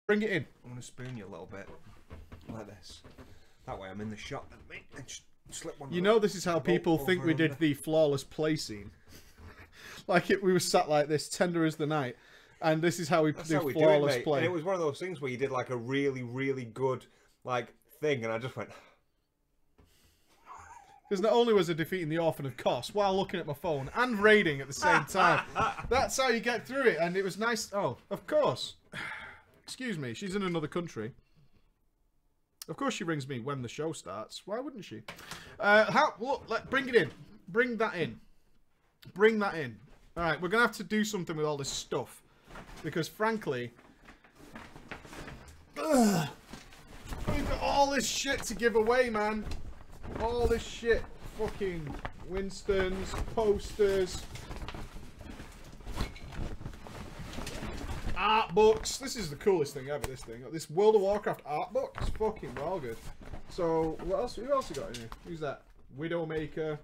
Bring it in. I'm going to spoon you a little bit. Like this. That way I'm in the shot. And just slip one. You know this is how people think we did the flawless play scene. Like we were sat like this, tender as the night. And this is how we do flawless play. And it was one of those things where you did like a really, really good like thing. And I just went... Because not only was I defeating the Orphan of Kos while looking at my phone and raiding at the same time. That's how you get through it. And it was nice. Oh, of course. Excuse me. She's in another country. Of course she rings me when the show starts. Why wouldn't she? Look, bring it in. Bring that in. Bring that in. All right, we're going to have to do something with all this stuff. Because frankly... we've got all this shit to give away, man. All this shit. Fucking Winstons, posters, art books. This is the coolest thing ever, this thing. This World of Warcraft art book is fucking well good. So, what else? Who else you got in here? Who's that? Widowmaker.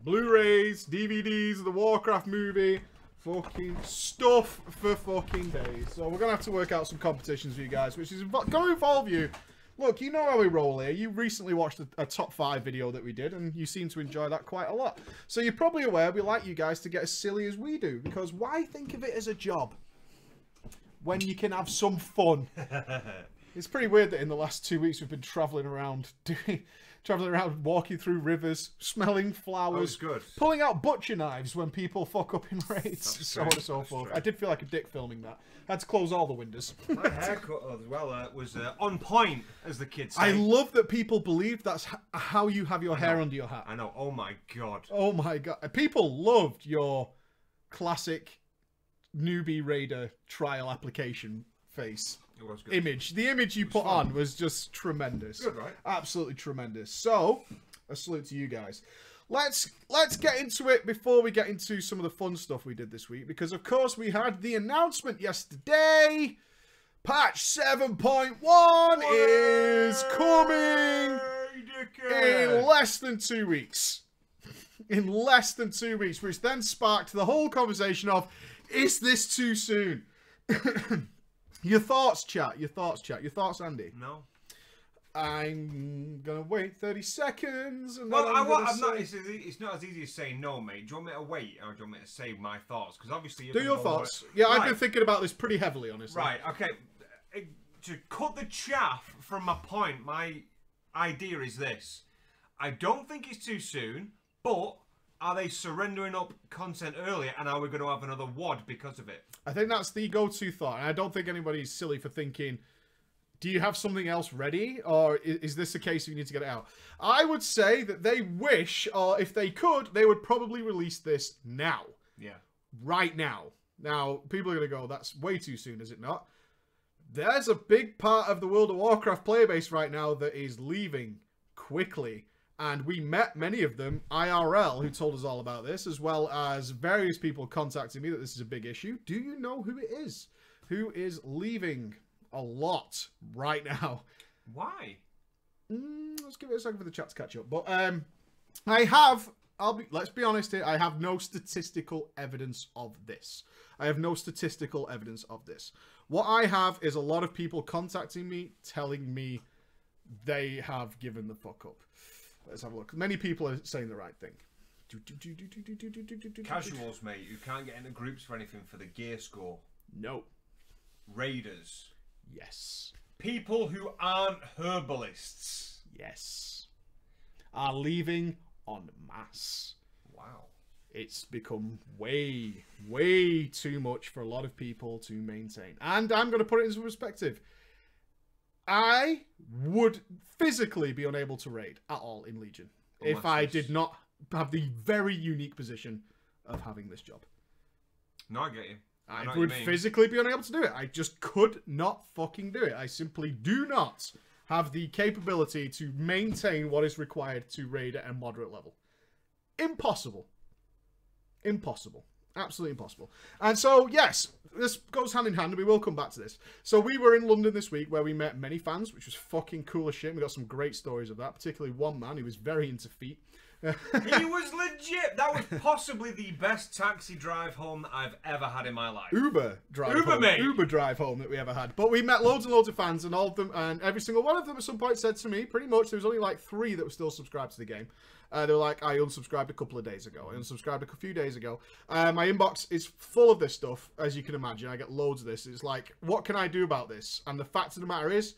Blu-rays, DVDs, the Warcraft movie. Fucking stuff for fucking days. So, we're going to have to work out some competitions for you guys, which is going to involve you. Look, you know how we roll here. You recently watched a top 5 video that we did, and you seem to enjoy that quite a lot. So you're probably aware we like you guys to get as silly as we do, because why think of it as a job when you can have some fun? It's pretty weird that in the last 2 weeks we've been travelling around, walking through rivers, smelling flowers, pulling out butcher knives when people fuck up in raids, so on and so forth. I did feel like a dick filming that. I had to close all the windows. My haircut as well was on point, as the kids say. I love that people believe that's how you have your hair under your hat. I know. Oh my god. Oh my god. People loved your classic newbie raider trial application face. It was good. Image. The image you put on was just tremendous. Good, right? Absolutely tremendous. So, a salute to you guys. Let's get into it before we get into some of the fun stuff we did this week, because of course we had the announcement yesterday. Patch 7.1 is coming in less than 2 weeks. In less than 2 weeks, which then sparked the whole conversation of, is this too soon? Your thoughts, chat. Your thoughts, chat. Your thoughts, Andy. No. I'm gonna wait 30 seconds. And well, then it's not as easy as saying no, mate. Do you want me to wait, or do you want me to say my thoughts? Because obviously, do your thoughts. Yeah, right. I've been thinking about this pretty heavily, honestly. Right. Okay. To cut the chaff from my point, my idea is this: I don't think it's too soon, but are they surrendering up content earlier, and are we going to have another WOD because of it? I think that's the go-to thought, and I don't think anybody's silly for thinking, do you have something else ready, or is this a case of you need to get it out? I would say that they wish, or if they could, they would probably release this now. Yeah. Right now. Now, people are going to go, that's way too soon, is it not? There's a big part of the World of Warcraft player base right now that is leaving quickly. And we met many of them, IRL, who told us all about this, as well as various people contacting me that this is a big issue. Do you know who it is? Who is leaving a lot right now? Why? Let's give it a second for the chat to catch up. But let's be honest here, I have no statistical evidence of this. What I have is a lot of people contacting me, telling me they have given the fuck up. Let's have a look. Many people are saying the right thing. Casuals, mate, who can't get into groups for anything for the gear score. No. Raiders. Yes. People who aren't herbalists. Yes. Are leaving en masse. Wow. It's become way, way too much for a lot of people to maintain. And I'm going to put it into perspective. I would physically be unable to raid at all in Legion if I did not have the very unique position of having this job. No, I get you. I would physically be unable to do it. I just could not fucking do it. I simply do not have the capability to maintain what is required to raid at a moderate level. Impossible. Impossible. Absolutely impossible. And so, yes, this goes hand in hand, and we will come back to this. So we were in London this week where we met many fans, which was fucking cool as shit. We got some great stories of that, particularly one man who was very into feet. He was legit. That was possibly the best taxi drive home that I've ever had in my life. Uber drive home. Mate. Uber drive home that we ever had. But we met loads and loads of fans, and all of them, and every single one of them at some point said to me, pretty much, there was only like 3 that were still subscribed to the game. They were like, I unsubscribed a couple of days ago. I unsubscribed a few days ago. My inbox is full of this stuff, as you can imagine. I get loads of this. It's like, what can I do about this? And the fact of the matter is,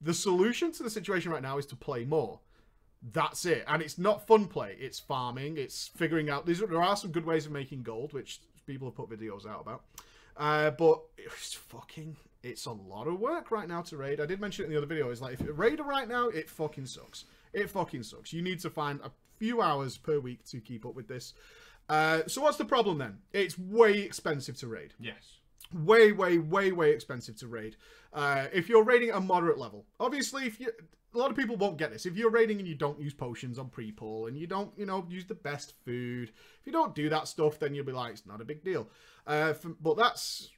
the solution to the situation right now is to play more. That's it. And it's not fun play. It's farming. It's figuring out... There are some good ways of making gold, which people have put videos out about. But it's a lot of work right now to raid. I did mention it in the other video. It's like, if you're a raider right now, it fucking sucks. It fucking sucks. You need to find a few hours per week to keep up with this. So what's the problem then? It's way expensive to raid. Yes. Way, way, way, way expensive to raid. If you're raiding at a moderate level. Obviously, a lot of people won't get this. If you're raiding and you don't use potions on pre-pull and you don't, use the best food, if you don't do that stuff, then you'll be like, it's not a big deal. But that's,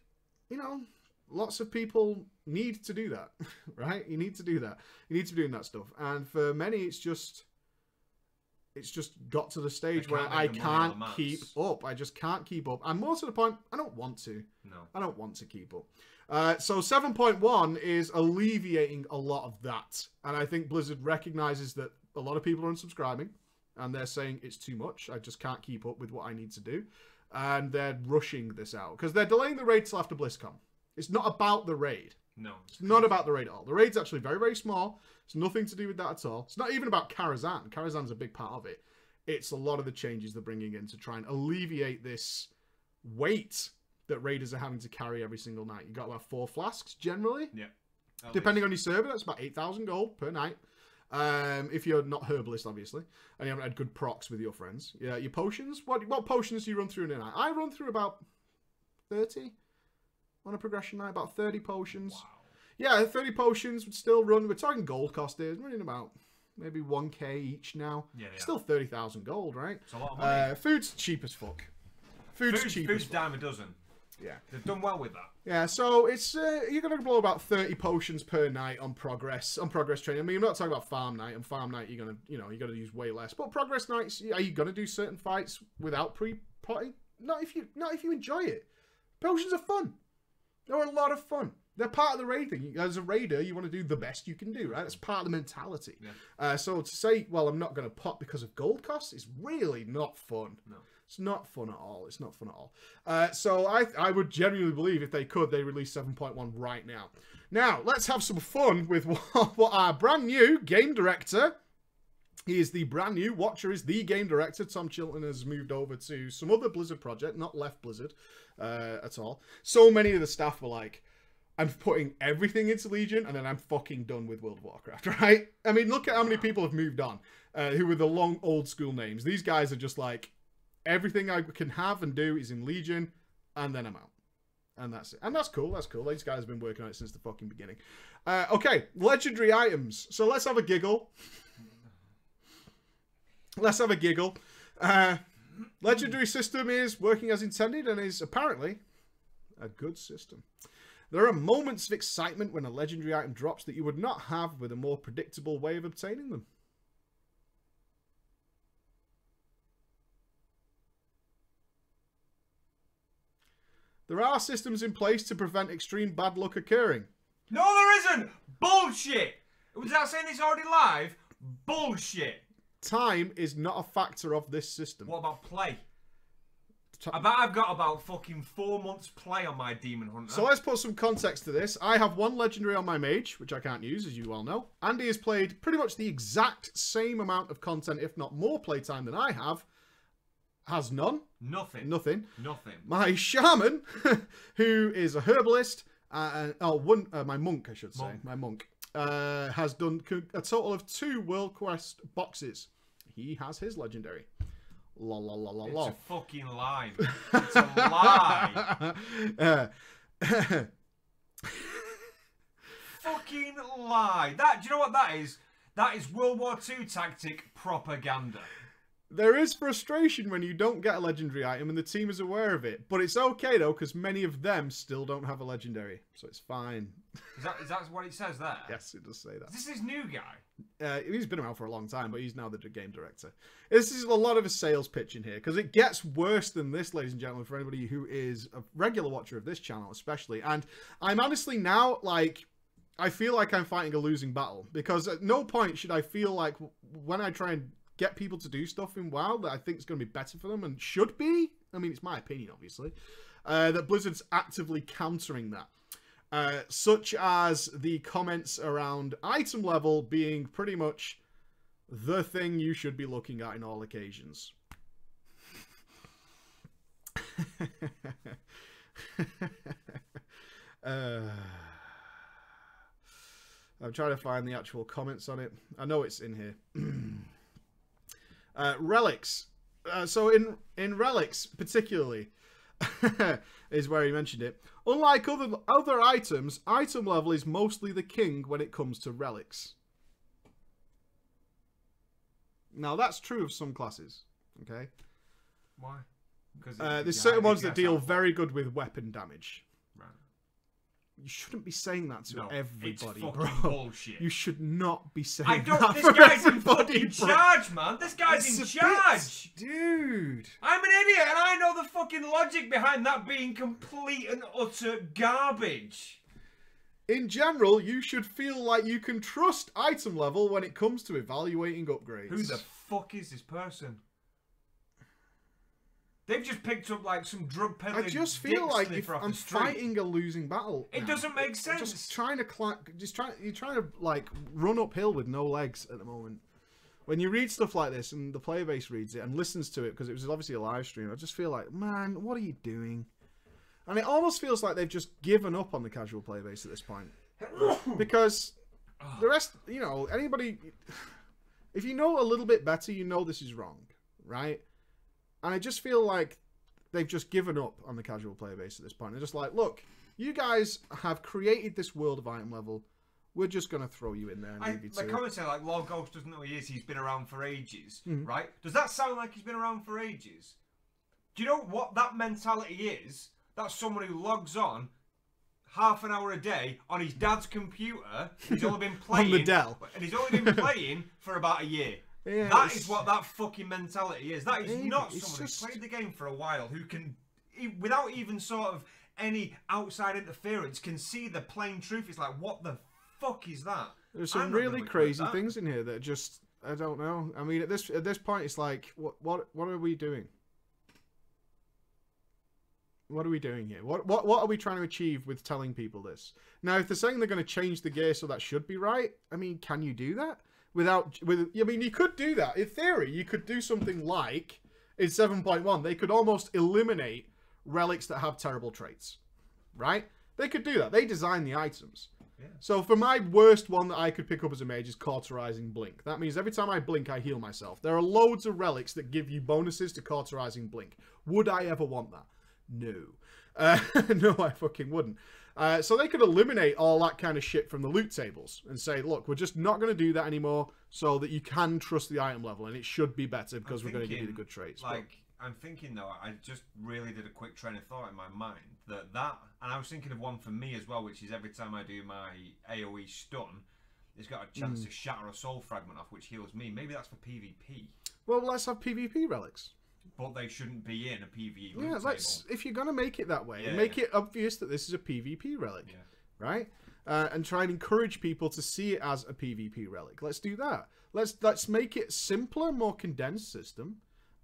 lots of people need to do that, right? You need to do that. You need to be doing that stuff. And for many, it's just got to the stage where I can't keep up. I just can't keep up. And more to the point, I don't want to. No. I don't want to keep up. So 7.1 is alleviating a lot of that. And I think Blizzard recognizes that a lot of people are unsubscribing. And they're saying it's too much. I just can't keep up with what I need to do. And they're rushing this out. Because they're delaying the raid till after BlizzCon. It's not about the raid. No. It's not about the raid at all. The raid's actually very, very small. It's nothing to do with that at all. It's not even about Karazhan. Karazhan's a big part of it. It's a lot of the changes they're bringing in to try and alleviate this weight that raiders are having to carry every single night. You've got about 4 flasks, generally. Yeah. Depending on your server, that's about 8,000 gold per night. If you're not herbalist, obviously, and you haven't had good procs with your friends. Yeah, your potions. What potions do you run through in a night? I run through about 30 on a progression night. About 30 potions. Wow. Yeah, 30 potions would still run. We're talking gold cost here. It's running about maybe 1k each now. Yeah. Still 30,000 gold, right? It's a lot of money. Food's cheap as fuck. Food's cheap. Food's dime a dozen. Yeah. They've done well with that. Yeah, so it's you're gonna blow about 30 potions per night on progress training. I mean, I'm not talking about farm night. On farm night, you're gonna use way less. But progress nights, are you gonna do certain fights without pre-potting? Not if you enjoy it. Potions are fun. They're a lot of fun. They're part of the raid thing. As a raider, you want to do the best you can do, right? That's part of the mentality. Yeah. So to say, well, I'm not going to pot because of gold costs is really not fun. No. It's not fun at all. It's not fun at all. So I would genuinely believe if they could, they release 7.1 right now. Now, let's have some fun with what our brand new game director... He is the brand new. Watcher is the game director. Tom Chilton has moved over to some other Blizzard project, not left Blizzard at all. So many of the staff were like, I'm putting everything into Legion and then I'm fucking done with World of Warcraft, right? I mean, look at how many people have moved on who were the long old school names. These guys are just like, everything I can have and do is in Legion and then I'm out. And that's it. And that's cool. That's cool. These guys have been working on it since the fucking beginning. Okay, legendary items. So let's have a giggle. Let's have a giggle. Legendary system is working as intended and is apparently a good system. There are moments of excitement when a legendary item drops that you would not have with a more predictable way of obtaining them. There are systems in place to prevent extreme bad luck occurring. No, there isn't! Bullshit! Was that saying it's already live? Bullshit! Time is not a factor of this system. What about play? I bet I've got about fucking 4 months play on my Demon Hunter. So let's put some context to this. I have 1 legendary on my mage, which I can't use, as you all know. Andy has played pretty much the exact same amount of content, if not more playtime than I have. Has none. Nothing. Nothing. Nothing. My shaman, who is a herbalist, my monk, I should say. My monk. Has done a total of 2 World Quest boxes. He has his legendary. La la la la la. It's a fucking lie. It's a lie. Fucking lie. Do you know what that is? That is World War II tactic propaganda. There is frustration when you don't get a legendary item and the team is aware of it. But it's okay, though, because many of them still don't have a legendary. So it's fine. Is that what it says there? Yes, it does say that. Is this new guy? He's been around for a long time, but he's now the game director. This is a lot of a sales pitch in here, because it gets worse than this, ladies and gentlemen, for anybody who is a regular watcher of this channel, especially. And I'm honestly now, like, I feel like I'm fighting a losing battle, because at no point should I feel like when I try and get people to do stuff in WoW that I think is going to be better for them, and should be, I mean, it's my opinion, obviously, that Blizzard's actively countering that. Such as the comments around item level being pretty much the thing you should be looking at in all occasions. I'm trying to find the actual comments on it. I know it's in here. Relics. So in Relics, particularly, is where he mentioned it. Unlike other items, item level is mostly the king when it comes to relics. Now, that's true of some classes. Okay? Why? Because there's certain ones that deal very good with weapon damage. Right. You shouldn't be saying that to everybody, it's fucking bro. bullshit. You should not be saying I don't. that This for guy's in everybody, fucking bro. charge, man. This guy's It's in a charge. bit, dude. I'm an idiot, and I know the fucking logic behind that being complete and utter garbage. In general, you should feel like you can trust item level when it comes to evaluating upgrades. Who the fuck is this person? They've just picked up like some drug peddling. I just feel like if I'm street. fighting a losing battle. It now. doesn't make sense. Just trying to you're trying to like run uphill with no legs at the moment. When you read stuff like this and the player base reads it and listens to it, because it was obviously a live stream, I just feel like, man, what are you doing? And it almost feels like they've just given up on the casual player base at this point. Because the rest, you know, anybody, if you know a little bit better, you know this is wrong, right? And I just feel like they've just given up on the casual player base at this point. They're just like, look, you guys have created this world of item level. We're just going to throw you in there and leave you to it. The comments say, like, Lord Ghost doesn't know who he is. He's been around for ages, right? Does that sound like he's been around for ages? Do you know what that mentality is? That's someone who logs on half an hour a day on his dad's computer. He's only been playing... on the Dell. And he's only been playing for about a year. Yeah, that is what that fucking mentality is. That is not someone just... who's played the game for a while, who can, without even sort of any outside interference, can see the plain truth. It's like, what the fuck is that? There's some really crazy things in here that just, I don't know. I mean, at this point, it's like, what are we doing? What are we doing here? What are we trying to achieve with telling people this? Now, if they're saying they're going to change the gear so that should be right, I mean, can you do that? I mean, you could do that. In theory, you could do something like, in 7.1, they could almost eliminate relics that have terrible traits. Right? They could do that. They design the items. Yeah. So for my worst one that I could pick up as a mage is Cauterizing Blink. That means every time I blink, I heal myself. There are loads of relics that give you bonuses to Cauterizing Blink. Would I ever want that? No. No, I fucking wouldn't. So they could eliminate all that kind of shit from the loot tables and say, look, we're just not going to do that anymore so that you can trust the item level, and it should be better because we're going to give you the good traits. Like, I'm thinking, though, I just really did a quick train of thought in my mind that, and I was thinking of one for me as well, which is every time I do my AoE stun, it's got a chance to shatter a soul fragment off, which heals me. Maybe that's for PvP. Well, let's have PvP relics. But they shouldn't be in a PvE loot table. If you're going to make it that way, make it obvious that this is a PvP relic, right? And try and encourage people to see it as a PvP relic. Let's do that. Let's make it simpler, more condensed system,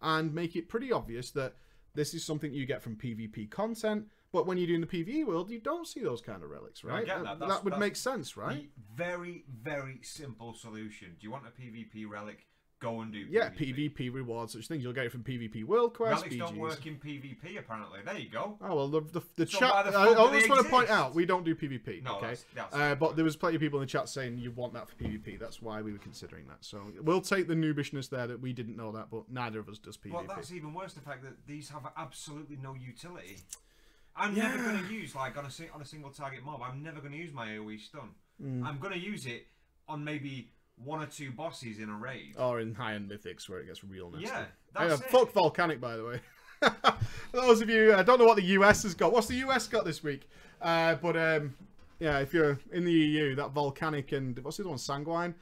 and make it pretty obvious that this is something you get from PvP content. But when you're doing the PvE world, you don't see those kind of relics, right? I get that. That would make sense, right? Very, very simple solution. Do you want a PvP relic? Go and do PvP rewards, such things. You'll get it from PvP World Quest. Relics don't work in PvP, apparently. There you go. Oh, well, the chat... I always want to point out, we don't do PvP, no, okay? That's but there was plenty of people in the chat saying you want that for PvP. That's why we were considering that. So we'll take the noobishness there that we didn't know that, but neither of us does PvP. Well, that's even worse, the fact that these have absolutely no utility. I'm never going to use, like, on a single target mob, I'm never going to use my AoE stun. I'm going to use it on maybe Oh. 1 or 2 bosses in a raid. Or in high-end mythics where it gets real nasty. Yeah, that's it. Fuck Volcanic, by the way. For those of you, I don't know what the US has got. What's the US got this week? Yeah, if you're in the EU, that Volcanic and... What's the other one? Sanguine?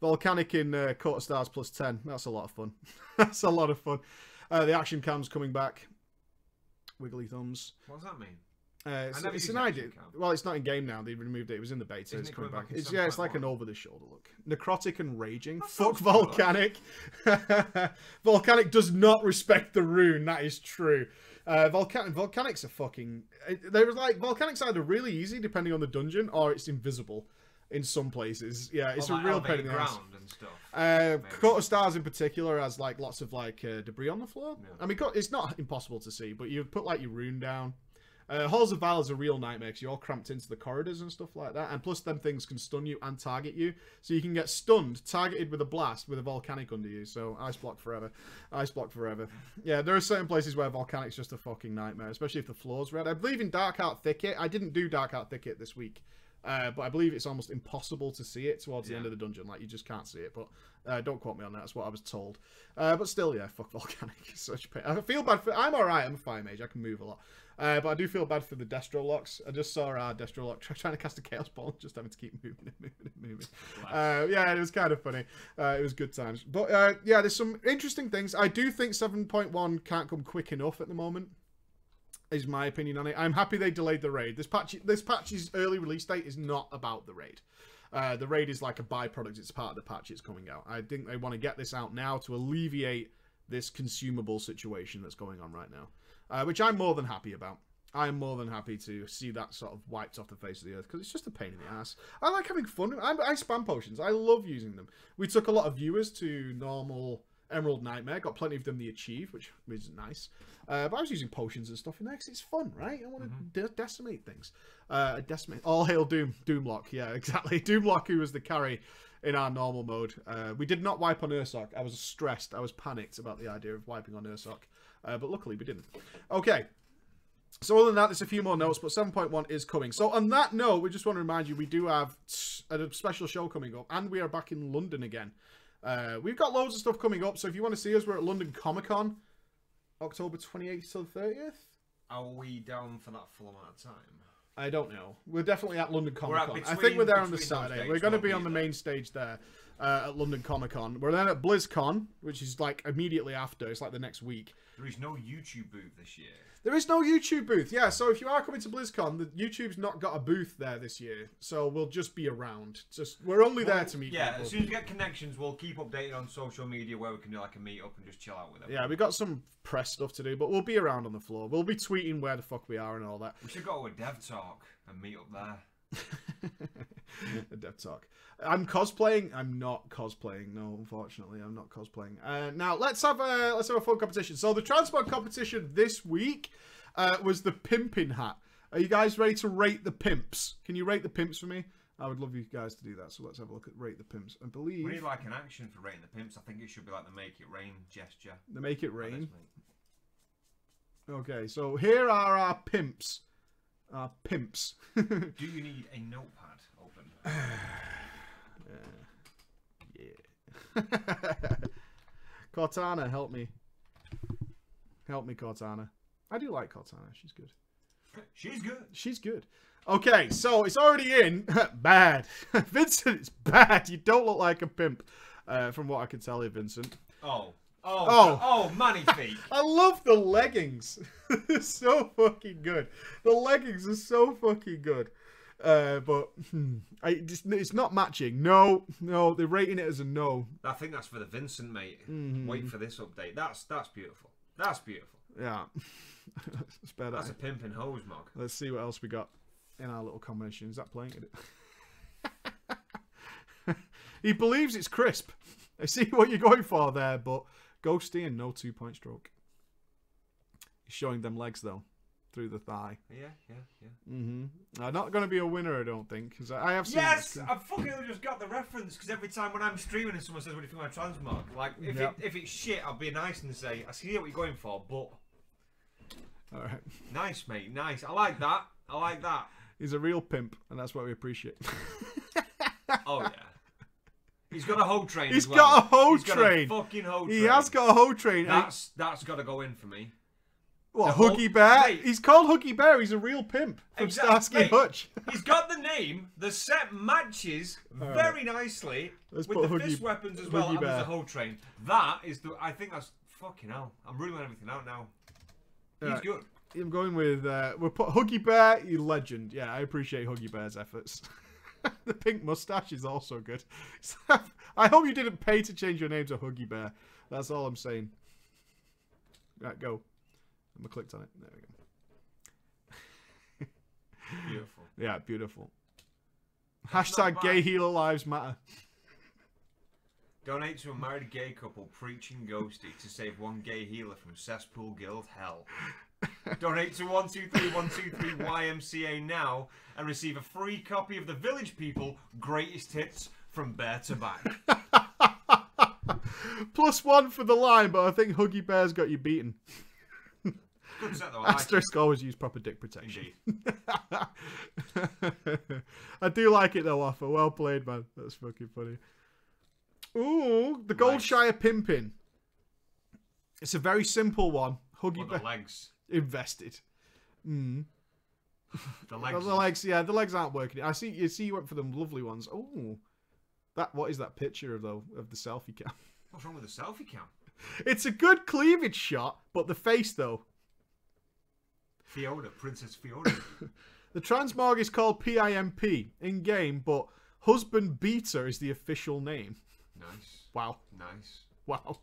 Volcanic in Court of Stars plus 10. That's a lot of fun. That's a lot of fun. The action cam's coming back. Wiggly thumbs. What does that mean? It's an idea. Well, it's not in game now. They removed it. It was in the beta. It's coming back. It's like an over-the-shoulder look. Necrotic and Raging. Fuck Volcanic. Volcanic does not respect the rune. That is true. Volcanics are fucking... Volcanic's either really easy, depending on the dungeon, or it's invisible in some places. Yeah, it's a real pain in the ass. And stuff. Court of Stars in particular has lots of debris on the floor. Yeah. I mean, it's not impossible to see, but you put your rune down. Halls of Val is a real nightmare because you're all cramped into the corridors and stuff like that. And plus, them things can stun you and target you. So you can get stunned, targeted with a blast with a Volcanic under you. So Ice Block forever. Ice Block forever. Yeah, there are certain places where Volcanic's just a fucking nightmare, especially if the floor's red. I believe in Darkheart Thicket. I didn't do Darkheart Thicket this week. But I believe it's almost impossible to see it towards the end of the dungeon. You just can't see it. But don't quote me on that. That's what I was told. But still, yeah, fuck Volcanic. It's such a pain. I feel bad for... I'm alright. I'm a fire mage. I can move a lot. But I do feel bad for the Destro locks. I just saw our Destro lock trying to cast a Chaos Ball, just having to keep moving. Yeah, it was kind of funny. It was good times. But yeah, there's some interesting things. I do think 7.1 can't come quick enough at the moment, is my opinion on it. I'm happy they delayed the raid. This patch's early release date is not about the raid. The raid is like a byproduct. It's part of the patch. It's coming out. I think they want to get this out now to alleviate this consumable situation that's going on right now. Which I'm more than happy about. I'm more than happy to see that sort of wiped off the face of the earth, because it's just a pain in the ass. I like having fun. I spam potions. I love using them. We took a lot of viewers to normal Emerald Nightmare. Got plenty of them the Achieve, which is nice. But I was using potions and stuff in there because it's fun, right? I want to decimate things. Decimate. All hail Doomlock. Yeah, exactly. Doomlock, who was the carry in our normal mode. We did not wipe on Ursoc. I was stressed. I was panicked about the idea of wiping on Ursoc. But luckily we didn't. Okay. So other than that, there's a few more notes, but 7.1 is coming. So on that note, we just want to remind you, we do have a special show coming up, and we are back in London again. We've got loads of stuff coming up, so if you want to see us, we're at London Comic-Con, October 28th till 30th. Are we down for that full amount of time? I don't know. We're definitely at London Comic-Con. I think we're there on the Saturday. We're going to be on the main stage there at London Comic-Con. We're then at BlizzCon, which is immediately after. It's the next week. There is no YouTube booth this year. There is no YouTube booth. Yeah, so if you are coming to BlizzCon, the YouTube's not got a booth there this year. So we'll just be around. We're only there to meet people. As soon as we get connections, we'll keep updated on social media where we can do a meet-up and just chill out with them. Yeah, we got some press stuff to do, but we'll be around on the floor. We'll be tweeting where the fuck we are and all that. We should go to a dev talk and meet up there. A dev talk. I'm cosplaying. I'm not cosplaying. No, unfortunately, I'm not cosplaying. Now let's have a fun competition. So the transport competition this week was the pimping hat. Are you guys ready to rate the pimps? Can you rate the pimps for me? I would love you guys to do that. So let's have a look at rate the pimps. I believe we need an action for rating the pimps. I think it should be the make it rain gesture. The make it rain. Okay, so here are our pimps. Our pimps. Do you need a notepad open? Yeah. Cortana, help me. Help me, Cortana. I do like Cortana. She's good. She's good. She's good. Okay, so it's already in. Bad. Vincent, it's bad. You don't look like a pimp, from what I can tell you, Vincent. Oh, money feet. I love the leggings. They're so fucking good. The leggings are so fucking good. But it's not matching. No, they're rating it as a no. I think that's for the Vincent, mate. Wait for this update. That's beautiful. That's beautiful. Yeah. It's better. That's a pimping hose, Mog. Let's see what else we got in our little combination. Is that playing? He believes it's crisp. I see what you're going for there, but ghosty and no 2-point stroke. He's showing them legs though, through the thigh. Yeah. Not going to be a winner, I don't think, because I have seen. Yes, I fucking just got the reference. Because every time when I'm streaming and someone says, "What do you think of my transmog?" If it's shit, I'll be nice and say, "I see what you're going for," but. All right. Nice, mate. Nice. I like that. He's a real pimp, and that's what we appreciate. Oh yeah. He's got a hoe train. He's as well. got a hoe He's train. Got a fucking hoe train. He has got a hoe train. That's got to go in for me. What, Huggy Bear? Mate, he's called Huggy Bear. He's a real pimp from Starsky and Hutch. He's got the name. The set matches very nicely with the fist weapons as well. And there's a hoe train. That is the. I think that's fucking hell. I'm ruling everything out now. He's good. I'm going with. We'll put Huggy Bear. You legend. Yeah, I appreciate Huggy Bear's efforts. The pink mustache is also good. I hope you didn't pay to change your name to Huggy Bear. That's all I'm saying. Right, go. I clicked on it. There we go. Beautiful. Yeah, beautiful. Hashtag gay healer lives matter. Donate to a married gay couple preaching ghosty to save one gay healer from cesspool guild hell. Donate to 123123 YMCA now and receive a free copy of the Village People Greatest Hits from Bear to Back. +1 for the line, but I think Huggy Bear's got you beaten. Good set though. Asterisk always use proper dick protection. Indeed. I do like it though, Offer. Well played, man. That's fucking funny. Ooh, the Goldshire Pimpin. It's a very simple one. Huggy Bear. The legs. Invested. The legs. The legs, yeah, the legs aren't working. I see. You see, you went for them lovely ones. Oh, that. What is that picture of though of the selfie cam? What's wrong with the selfie cam? It's a good cleavage shot, but the face though. Fiona, Princess Fiona. The transmog is called PIMP in game, but husband beater is the official name. Nice. Wow. Nice. Wow.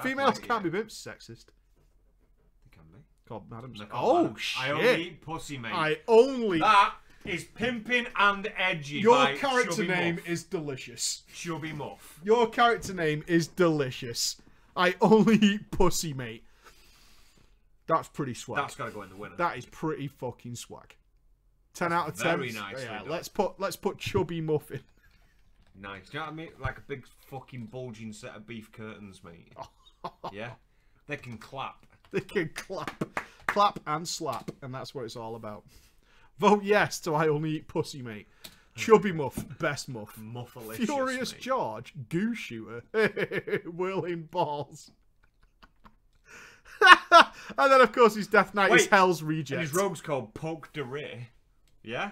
Females can't be bimps. Sexist. They can be. Called madams. Oh Madam. Shit. I only eat pussy, mate. That is pimping and edgy. Your character name Muff. is delicious. Chubby Muff. Your character name is delicious. I only eat pussy, mate. That's pretty swag. That's got to go in the winner. That is pretty fucking swag. 10 out of 10. Very nice. Yeah, let's put Chubby Muffin. Nice. Do you know what I mean? Like a big fucking bulging set of beef curtains, mate. Yeah? They can clap. They can clap. Clap and slap. And that's what it's all about. Vote yes to I only eat pussy, mate. Chubby Muff, best muff. Muffalicious, Furious mate. George, goose shooter. Whirling balls. And then, of course, his Death Knight is Hell's Reject. And his rogue's called Poke de Ray. Yeah?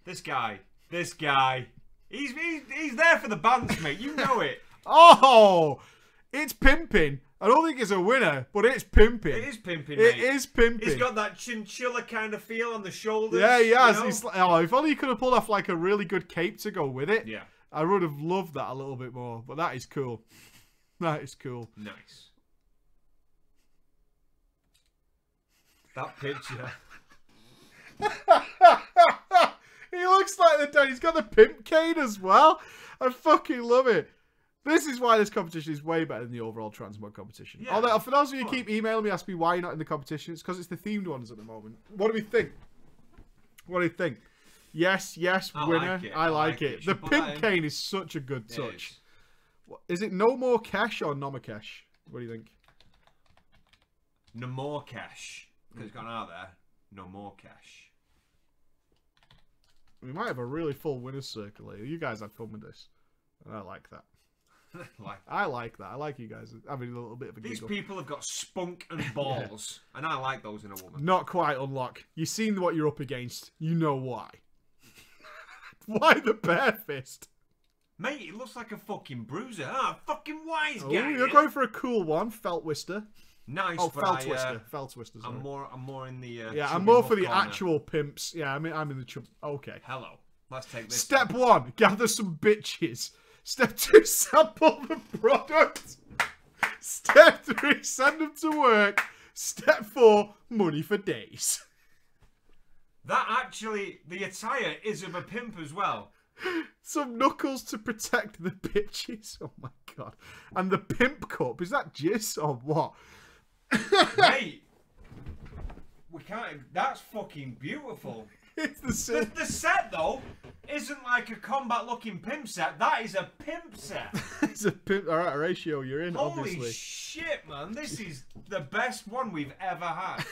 This guy. He's there for the bands, mate. You know it. Oh! It's pimping. I don't think it's a winner, but it's pimping. It is pimping, mate. It is pimping. He's got that chinchilla kind of feel on the shoulders. Yeah, he has. You know? He's like, oh, if only he could have pulled off like a really good cape to go with it. Yeah. I would have loved that a little bit more, but that is cool. That is cool. Nice. That picture. He looks like the dad. He's got the pimp cane as well. I fucking love it. This is why this competition is way better than the overall transmog competition. Yeah. Although, for those of you who keep emailing me, asking me why you're not in the competition, it's because it's the themed ones at the moment. What do we think? What do you think? Yes, winner. I like it. The pimp cane is such a good touch. Is it no more cash or Nomakesh? What do you think? No more cash. Because it's gone out there. No more cash. We might have a really full winner's circle here. You guys had fun with this. And I like that. I like that. I like you guys having a little bit of a giggle. These people have got spunk and balls. And I like those in a woman. Not quite, Unlock. You've seen what you're up against. You know why. Why the bare fist? Mate, it looks like a fucking bruiser. Fucking wise guy. Oh, you're going for a cool one. Felt Twister. Nice. Oh, Fell Twister. Fell Twister. I'm more in the. Yeah, I'm more for the actual pimps. Yeah, I'm in the chub. Okay. Hello. Let's take this. Step 1, gather some bitches. Step 2, sample the product. Step 3, send them to work. Step 4, money for days. That actually, the attire is of a pimp as well. Some knuckles to protect the bitches. Oh my god. And the pimp cup, is that jizz or what? Mate, we can't. That's fucking beautiful. It's the set. The set though isn't like a combat-looking pimp set. That is a pimp set. It's a pimp. All right, Horatio, you're in. Holy obviously. Shit, man! This is the best one we've ever had.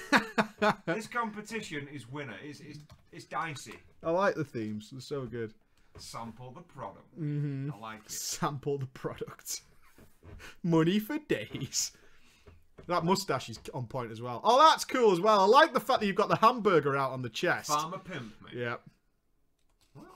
This competition is winner. It's dicey. I like the themes. They're so good. Sample the product. I like it. Sample the product. Money for days. That mustache is on point as well. Oh, that's cool as well. I like the fact that you've got the hamburger out on the chest. Farmer pimp, mate. Yeah. What?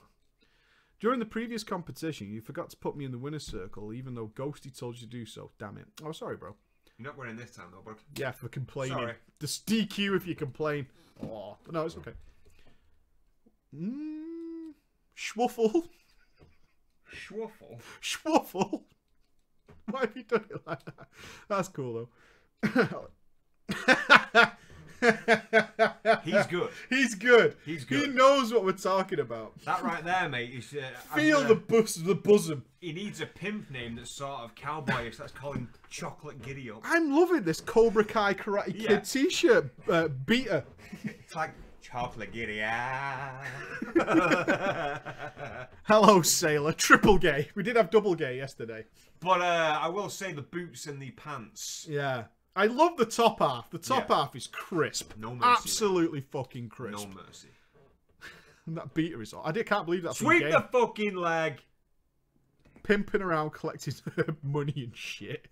During the previous competition, you forgot to put me in the winner's circle, even though Ghosty told you to do so. Damn it. Oh, sorry, bro. You're not winning this time, though, bud. Yeah, for complaining. Sorry. Just DQ if you complain. Oh, no, it's okay. Schwaffle. Schwaffle? Schwaffle. Why have you done it like that? That's cool, though. He's good. He's good. He's good. He knows what we're talking about. That right there, mate, is... Feel the bosom. He needs a pimp name that's sort of cowboyish. Let's call him Chocolate Giddy Up. I'm loving this Cobra Kai Karate Kid t-shirt beater. It's like... Chocolate Giddy Up. Hello, sailor. Triple gay. We did have double gay yesterday. But I will say the boots and the pants. Yeah. I love the top half. The top half is crisp. No mercy. Absolutely fucking crisp. No mercy. And that beater is... I can't believe that's Sweep the fucking leg. Pimping around collecting money and shit.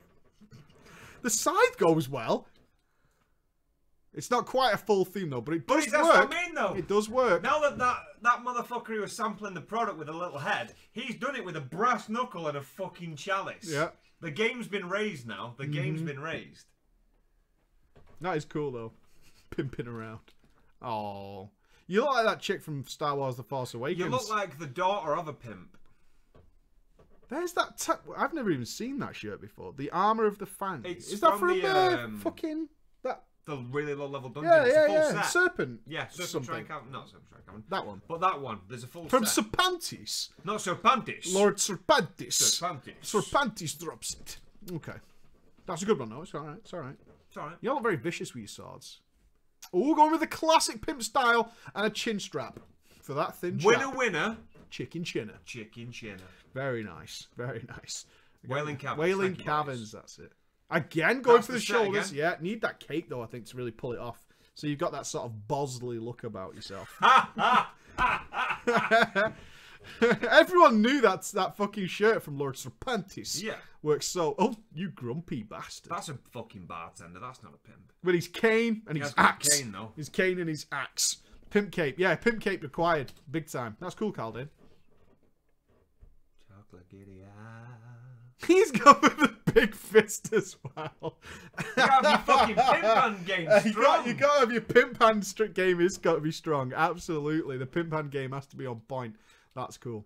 The scythe goes well. It's not quite a full theme though, but it does work. That's what I mean though. It does work. Now that motherfucker who was sampling the product with a little head, he's done it with a brass knuckle and a fucking chalice. Yeah. The game's been raised now. The game's been raised. That is cool though. Pimping around. Oh. You look like that chick from Star Wars The Force Awakens. You look like the daughter of a pimp. There's that... I've never even seen that shirt before. The Armour of the Fang. Is that from the, fucking... That... The really low level dungeon. Yeah, it's a full yeah. set. Serpent. Yeah, Serpent something. Strike Not Serpent Strike Out. That one. But that one. There's a full From set. Serpantis. Not Serpantis. Lord Serpantis. Serpantis. Serpantis drops it. Okay. That's a good one though. It's alright. It's alright. It's alright. You look very vicious with your swords. Oh, going with the classic pimp style and a chin strap. For that thin chap. Winner. Chicken chinner. Chicken chinner. Very nice. Very nice. Wailing Caverns. Wailing Thank you, Caverns, boys. that's it. Again, going That's for the the set shoulders. again. Yeah, need that cake though, I think, to really pull it off. So you've got that sort of Bosley look about yourself. Everyone knew that fucking shirt from Lord Serpantis. Yeah. Works so... Oh, you grumpy bastard. That's a fucking bartender. That's not a pimp. With his cane and his axe. Cane, though. His cane and his axe. Pimp cape. Yeah, pimp cape required. Big time. That's cool, Caldin. Chocolate Giddy Up. He's got with a big fist as well. You gotta have your fucking pimp hand game strong. You gotta have your pimp hand game is got to be strong. Absolutely. The pimp hand game has to be on point. That's cool.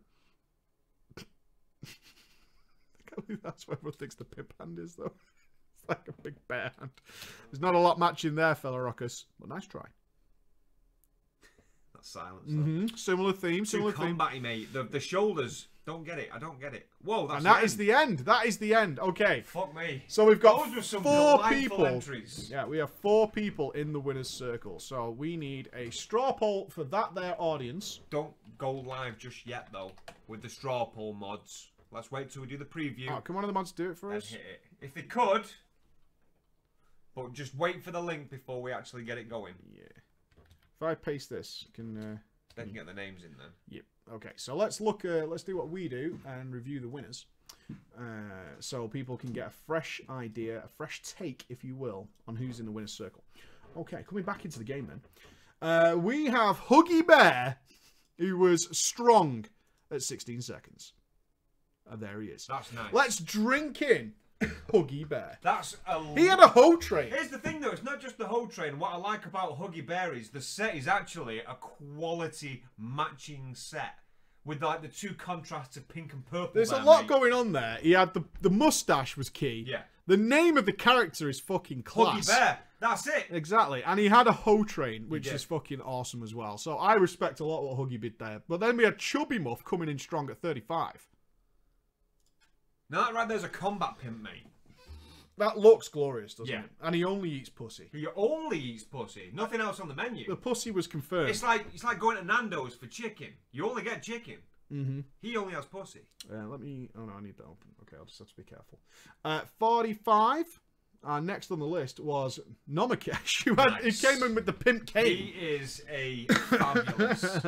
That's what everyone thinks the pimp hand is, though. It's like a big bear hand. There's not a lot matching there, fella rockers. But nice try. That's silence. Similar theme, similar Too theme. combat-y, mate. The shoulders. Don't get it. I don't get it. Whoa, that's And that is the end. That is the end. Okay. Fuck me. So we've got Those were some 4 delightful people. entries. Yeah, we have 4 people in the winner's circle. So we need a straw poll for that there audience. Don't go live just yet, though, with the straw poll mods. Let's wait till we do the preview. Oh, can one of the mods do it for and us? hit it. If they could, but just wait for the link before we actually get it going. Yeah. If I paste this, can... They can get the names in then. Yep. Okay, so let's look. Let's do what we do and review the winners, so people can get a fresh idea, a fresh take, if you will, on who's in the winner's circle. Okay, coming back into the game then, we have Huggy Bear, who was strong at 16 seconds. And there he is. That's nice. Let's drink in Huggy Bear. That's He had a hoe train. Here's the thing, though. It's not just the hoe train. What I like about Huggy Bear is the set is actually a quality matching set with like the 2 contrasts of pink and purple. There's a lot going on there. He had the mustache was key. Yeah. The name of the character is fucking class. Huggy Bear. That's it. Exactly. And he had a hoe train, which did. is fucking awesome as well. So I respect a lot what Huggy did there. But then we had Chubby Muff coming in strong at 35. Now that right there's a combat pimp, mate. That looks glorious, doesn't Yeah. it? And he only eats pussy. He only eats pussy. Nothing else on the menu. The pussy was confirmed. It's like going to Nando's for chicken. You only get chicken. He only has pussy. Let me... Oh, no, I need that open. Okay, I'll just have to be careful. 45. Next on the list was Nomakesh, who he came in with the pimp cane. He is a fabulous...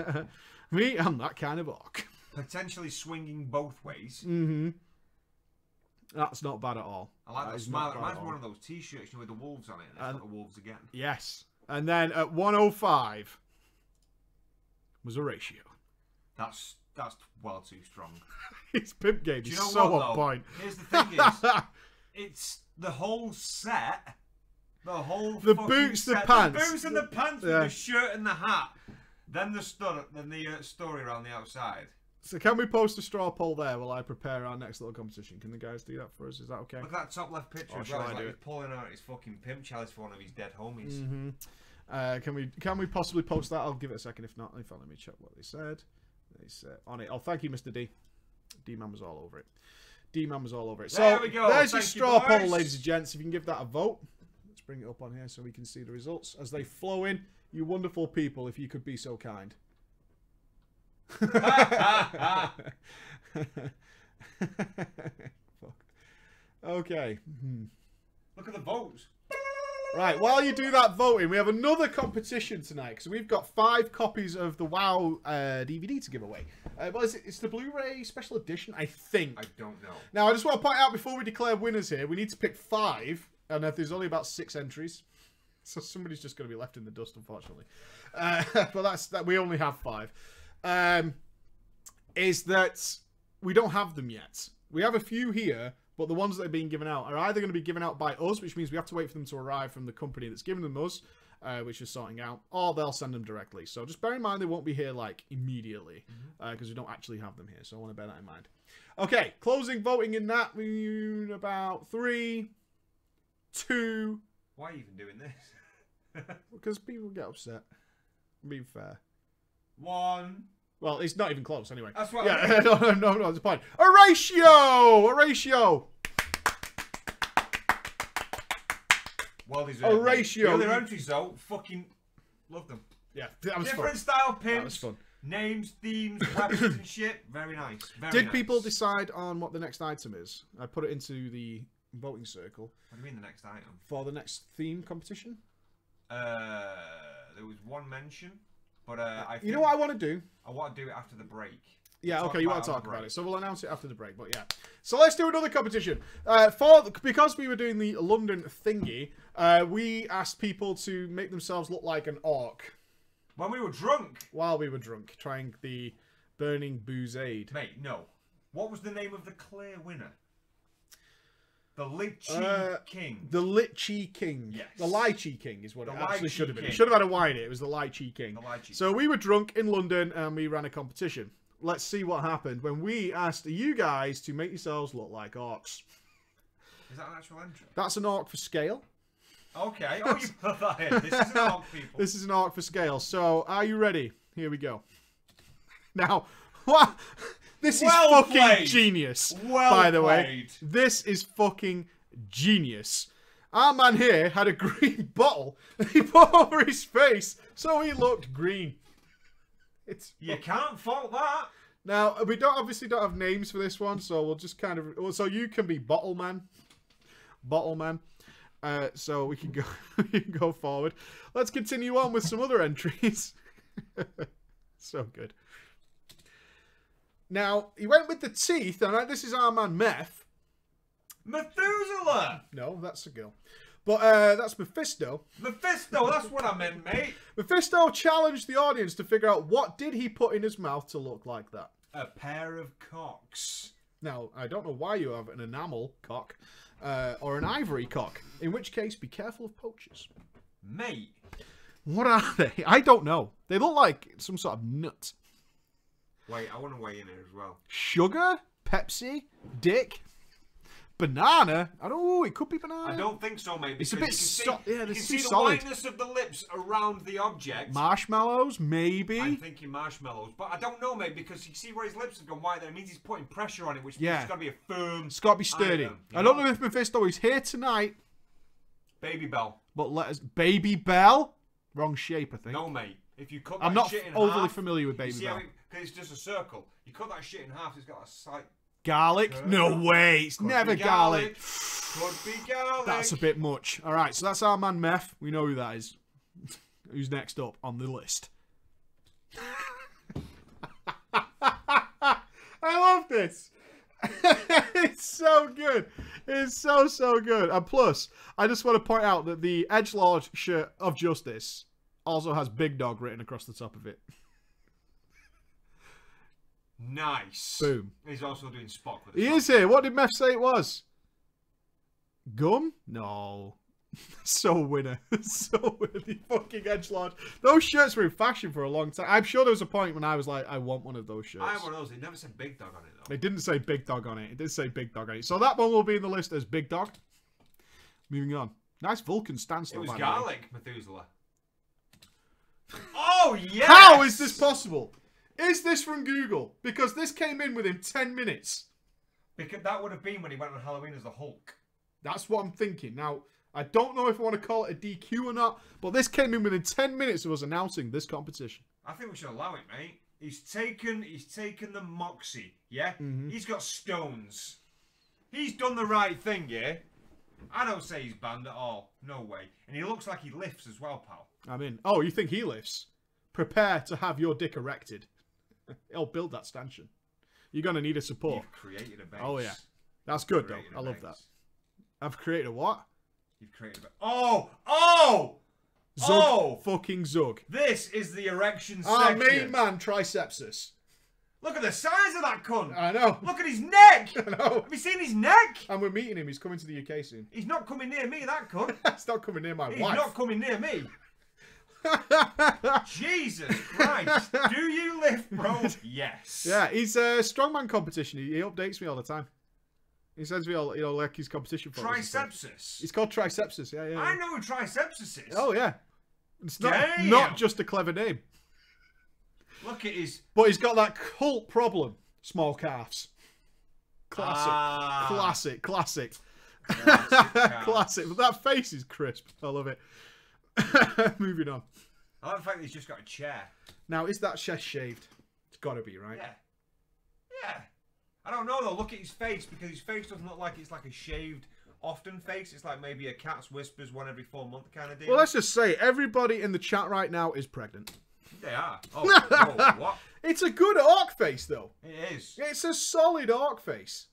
Me, I'm that kind of orc. potentially swinging both ways. Mm-hmm. That's not bad at all. I like that is smile. not It bad reminds at me all. of one of those T-shirts, you know, with the wolves on it. And it's got the wolves again. Yes. And then at 105 was a ratio. That's well too strong. His pimp game Do you is know so what, on though? point. Here's the thing: is it's the whole set, the fucking boots, the set, pants, the boots and the pants yeah. with the shirt and the hat, then the story around the outside. So can we post a straw poll there while I prepare our next little competition? Can the guys do that for us? Is that okay? Look at that top left picture Or as shall well. I It's do like it? he's pulling out his fucking pimp chalice for one of his dead homies. Can we possibly post that? I'll give it a second. If not, let me check what they said. They said on it. Oh, thank you, Mr. D. D-Man was all over it. D-Man was all over it. There So we go. there's your Thank you, straw poll, boys. ladies and gents. If you can give that a vote, let's bring it up on here so we can see the results as they flow in. You wonderful people, if you could be so kind. Okay. Look at the votes. Right, while you do that voting, we have another competition tonight because we've got 5 copies of the WoW DVD to give away. Well, it's the Blu-ray special edition, I think. I don't know. Now, I just want to point out before we declare winners here, we need to pick 5, and there's only about 6 entries, so somebody's just going to be left in the dust, unfortunately. But we only have 5. Is that we don't have them yet. We have a few here. But the ones that are being given out are either going to be given out by us, which means we have to wait for them to arrive from the company that's giving them us, which is sorting out, or they'll send them directly. So just bear in mind they won't be here, like, immediately, because we don't actually have them here. So I want to bear that in mind. Okay, closing voting in that. We're about 3, 2... Why are you even doing this? Because people get upset. I'm being fair. 1. Well, it's not even close, anyway. That's what yeah, I mean. no, that's the point. A ratio! A ratio! Well deserved. A ratio. The other entries, though, fucking love them. Yeah, that was Different fun. style That was pimps, fun. names, themes, weapons and shit. Very nice. Very Did nice. people decide on what the next item is? I put it into the voting circle. What do you mean the next item? For the next theme competition? There was one mention, but I think You know what I want to do? I want to do it after the break. Yeah, Talk okay, you about want to it on talk the about break. it. So we'll announce it after the break, but yeah. So let's do another competition. Because we were doing the London thingy, we asked people to make themselves look like an orc. When we were drunk. While we were drunk, trying the Burning Boozade. Mate, no. What was the name of the clear winner? The Lychee King. The Lychee King. Yes. The Lychee King is what it actually Lychee should have been. It King. should have had a Y in it. It was the Lychee King. The Lychee So we were drunk in London and we ran a competition. Let's see what happened when we asked you guys to make yourselves look like orcs. Is that an actual entry? That's an orc for scale. Okay. Oh, you put that in. This is an orc, people. This is an orc for scale. So are you ready? Here we go. Now, what? This is Well fucking played. genius. Well by the way, played. this is fucking genius. Our man here had a green bottle that he put over his face so he looked green. You can't fault that. Now, we obviously don't have names for this one, so we'll just kind of... So you can be Bottle Man. Bottle Man. So we can go forward. Let's continue on with some other entries. So good. Now, he went with the teeth, and this is our man Meth. Methuselah. No, that's a girl. But that's Mephisto. Mephisto, that's what I meant, mate. Mephisto challenged the audience to figure out what did he put in his mouth to look like that. A pair of cocks. Now, I don't know why you have an enamel cock or an ivory cock. In which case, be careful of poachers. Mate. What are they? I don't know. They look like some sort of nut. Wait, I want to weigh in here as well. Sugar? Pepsi? Dick? Banana? I don't know. It could be banana. I don't think so, mate. It's a bit soft. Yeah, you can it's see too the solid. whiteness of the lips around the object. Marshmallows? Maybe? I'm thinking marshmallows, but I don't know, mate, because you see where his lips have gone white there. It means he's putting pressure on it, which means it's got to be a firm. It's got to be sturdy. item, I don't know if Mephisto is here tonight. Baby Bell. But let us... Baby Bell? Wrong shape, I think. No, mate. If you cut I'm that not shit in overly half, familiar with you Baby see Bell. how because it's just a circle. You cut that shit in half, it's got a slight... Garlic? No way. It's never garlic. Could be garlic. That's a bit much. All right, so that's our man Meth. We know who that is. Who's next up on the list? this. It's so good. It's so good. And plus, I just want to point out that the Edgelord shirt of Justice also has Big Dog written across the top of it. Nice. Boom. He's also doing Spock with He is here. What did Meth say it was? Gum? No. So winner. So winner. The fucking Edgelord. Those shirts were in fashion for a long time. I'm sure there was a point when I was like, I want one of those shirts. I have one of those. It never said Big Dog on it, though. It didn't say Big Dog on it. It did say Big Dog on it. So that one will be in the list as Big Dog. Moving on. Nice Vulcan stance. It was garlic, Methuselah. Oh, yes! How is this possible? Is this from Google? Because this came in within 10 minutes. Because that would have been when he went on Halloween as the Hulk. That's what I'm thinking. Now, I don't know if I want to call it a DQ or not, but this came in within 10 minutes of us announcing this competition. I think we should allow it, mate. He's taken the Moxie, yeah? He's got stones. He's done the right thing, yeah? I don't say he's banned at all. No way. And he looks like he lifts as well, pal. I'm in. Oh, you think he lifts? Prepare to have your dick erected. I'll build that stanchion. You're going to need a support. You've created a base. Oh, yeah. That's good, though. I love that. I've created a what? You've created a... Oh! Zug. Fucking Zug. This is the erection section. Our main man, Tricepsis. Look at the size of that cunt. I know. Look at his neck. I know. Have you seen his neck? And we're meeting him. He's coming to the UK soon. He's not coming near me, that cunt. He's not coming near my wife. He's not coming near me. Jesus Christ. Do you lift, bro? Yes. Yeah, he's a strongman competition. He updates me all the time. He sends me all, like his competition photos. Tricepsis. He's called Tricepsis. Yeah. I know who Tricepsis is. Oh yeah. It's not just a clever name. Look at his... But he's got that cult problem. Small calves. Classic. Classic. But that face is crisp. I love it. Moving on. I like the fact that he's just got a chair. Now, is that chest shaved? It's got to be, right? Yeah. I don't know, though. Look at his face, because his face doesn't look like it's like a shaved, often face. It's like maybe a cat's whispers one every 4 month kind of deal. Well, let's just say, everybody in the chat right now is pregnant. They are. Oh, whoa, what? It's a good orc face, though. It is. It's a solid orc face.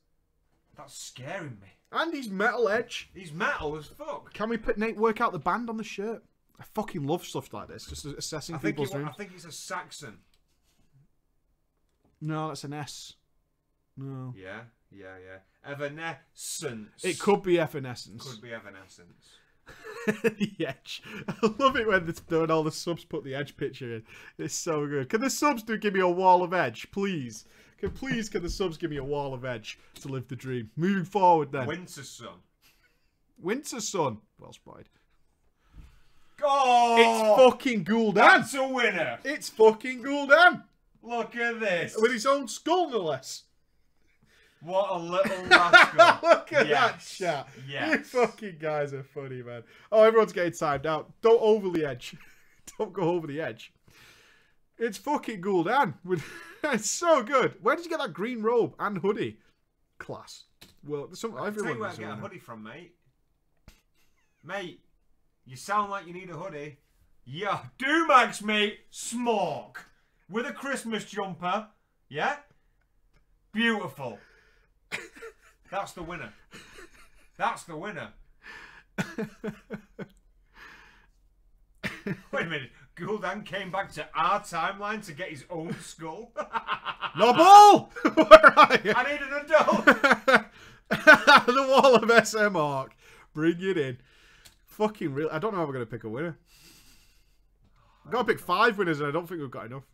That's scaring me. And he's metal edge. He's metal as fuck. Can we work out the band on the shirt? I fucking love stuff like this. Just assessing people's dreams. I think it's a Saxon. No, that's an S. No. Yeah. Evanescence. It could be Evanescence. Could be Evanescence. The edge. I love it when all the subs put the edge picture in. It's so good. Can the subs give me a wall of edge, please? Can the subs give me a wall of edge to live the dream? Moving forward, then. Winter Sun. Winter Sun. Well spotted. Oh! It's fucking Gul'dan. That's a winner. It's fucking Gul'dan. Look at this. With his own skull, no less. What a little rascal. Look at that chat. Yes. You fucking guys are funny, man. Oh, everyone's getting timed out. Don't over the edge. Don't go over the edge. It's fucking Gul'dan. It's so good. Where did you get that green robe and hoodie? Class. Well, I'll tell you where I get a hoodie from, mate. Mate, you sound like you need a hoodie. Yeah, do, Max, mate. Smork. With a Christmas jumper. Yeah? Beautiful. That's the winner. That's the winner. Wait a minute. Gul'dan came back to our timeline to get his own skull. No ball! Where are you? I need an adult. The wall of SM Arc. Bring it in. Fucking real. I don't know how we're going to pick a winner. I've got to pick 5 winners and I don't think we've got enough.